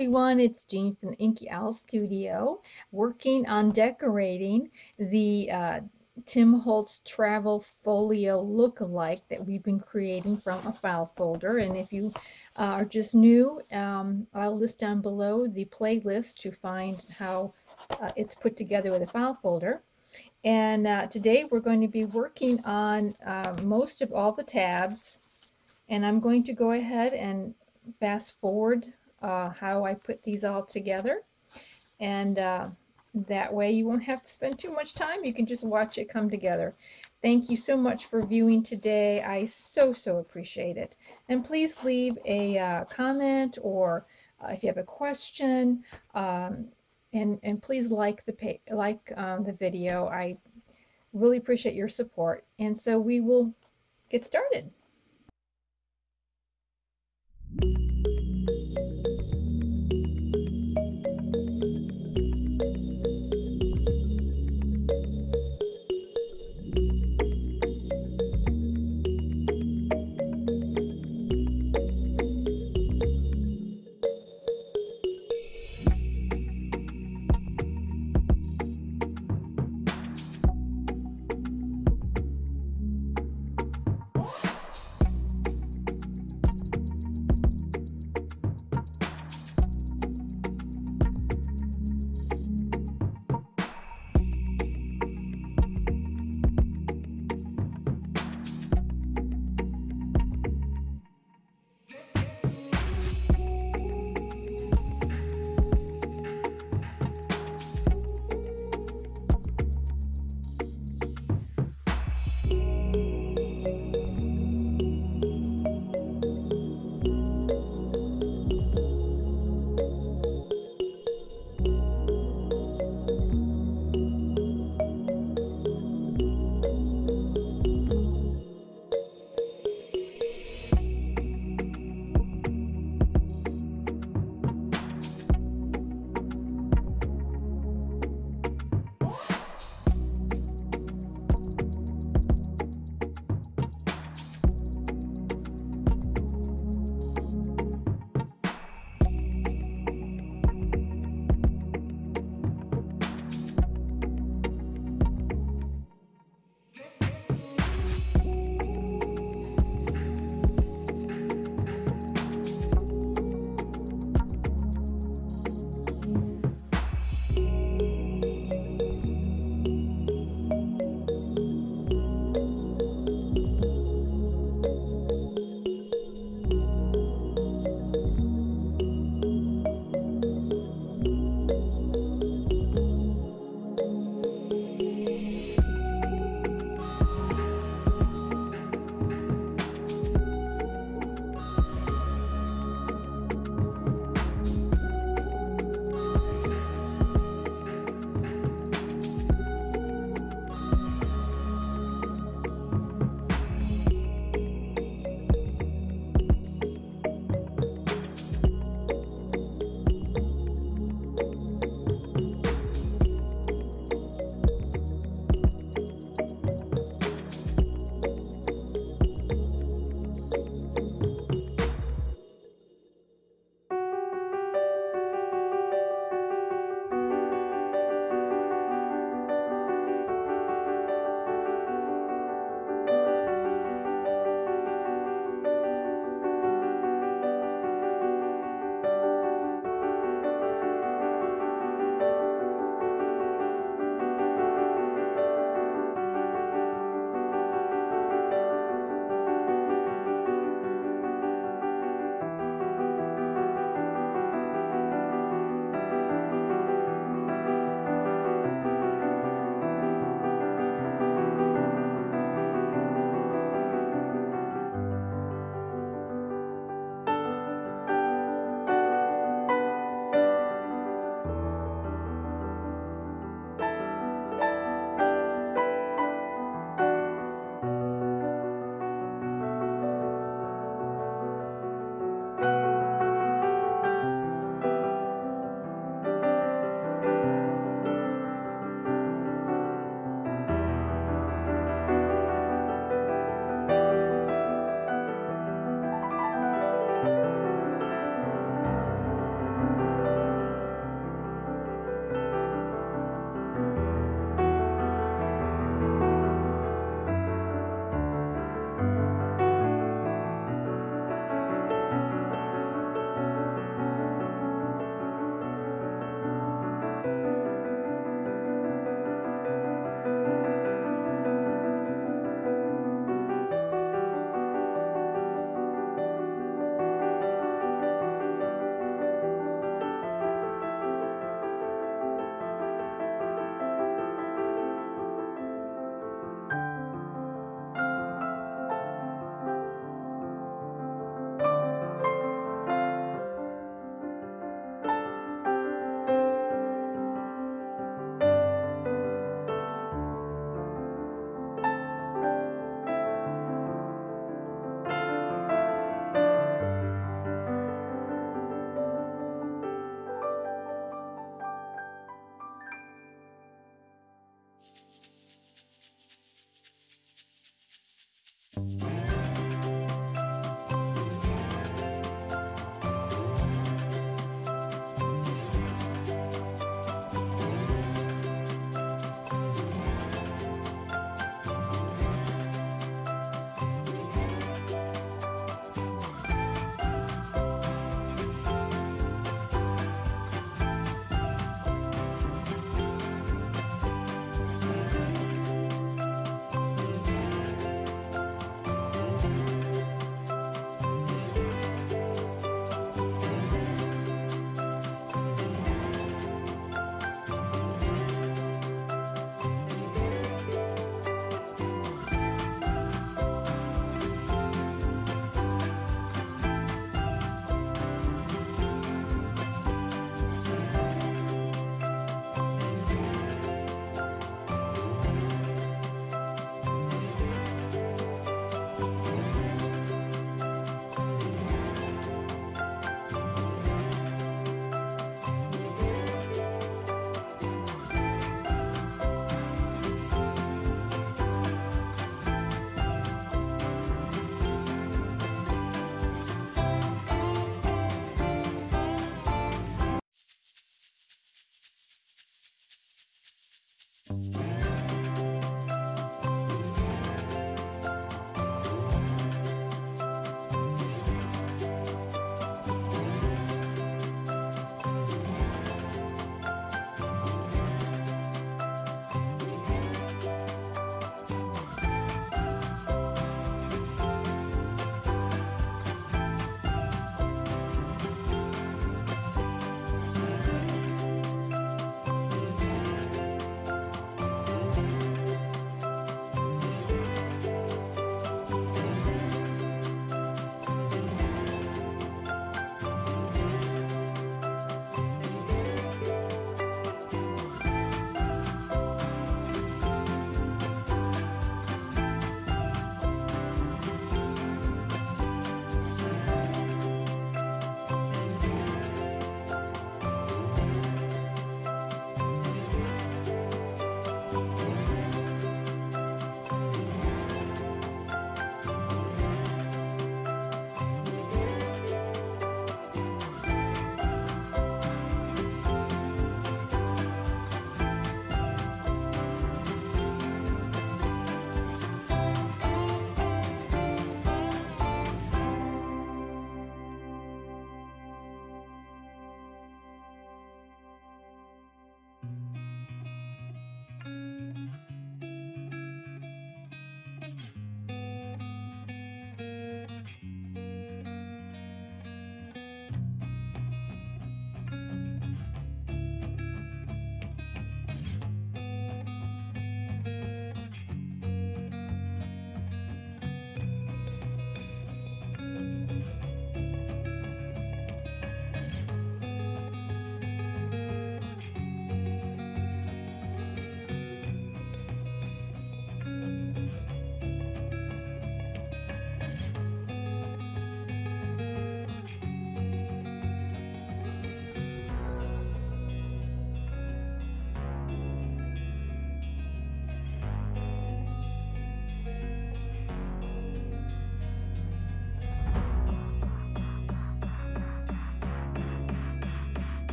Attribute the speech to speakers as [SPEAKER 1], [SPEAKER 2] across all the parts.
[SPEAKER 1] everyone, it's Jean from the Inky Studio, working on decorating the Tim Holtz Travel Folio look-alike that we've been creating from a file folder. And if you are just new, I'll list down below the playlist to find how it's put together with a file folder. And today we're going to be working on most of all the tabs, and I'm going to go ahead and fast forward how I put these all together, and that way you won't have to spend too much time. You can just watch it come together. Thank you so much for viewing today. I so appreciate it. And please leave a comment, or if you have a question, and please like the video. I really appreciate your support. And so we will get started.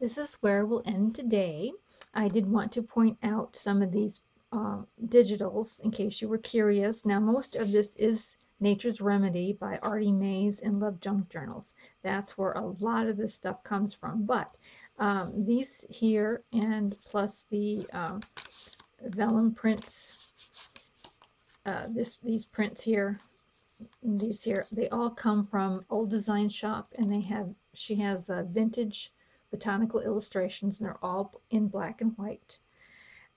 [SPEAKER 1] this is where we'll end today. I did want to point out some of these digitals in case you were curious. Now, most of this is Nature's Remedy by Artie Mays and Love Junk Journals. That's where a lot of this stuff comes from. But these here, and plus the vellum prints, these prints here, these here, they all come from Old Design Shop, and she has vintage botanical illustrations, and they're all in black and white.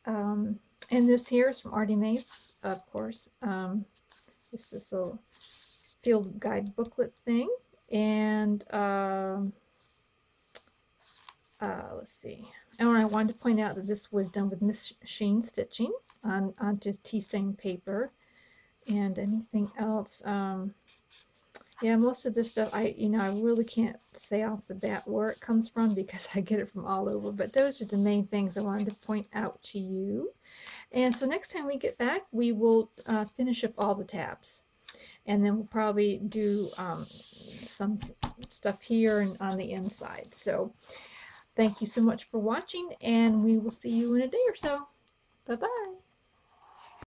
[SPEAKER 1] And this here is from Artie Mays, of course. This is a field guide booklet thing. And let's see. And I wanted to point out that this was done with machine stitching onto tea stained paper. And anything else? Yeah, most of this stuff, I really can't say off the bat where it comes from because I get it from all over. But those are the main things I wanted to point out to you. And so next time we get back, we will finish up all the tabs. And then we'll probably do some stuff here and on the inside. So thank you so much for watching, and we will see you in a day or so. Bye-bye.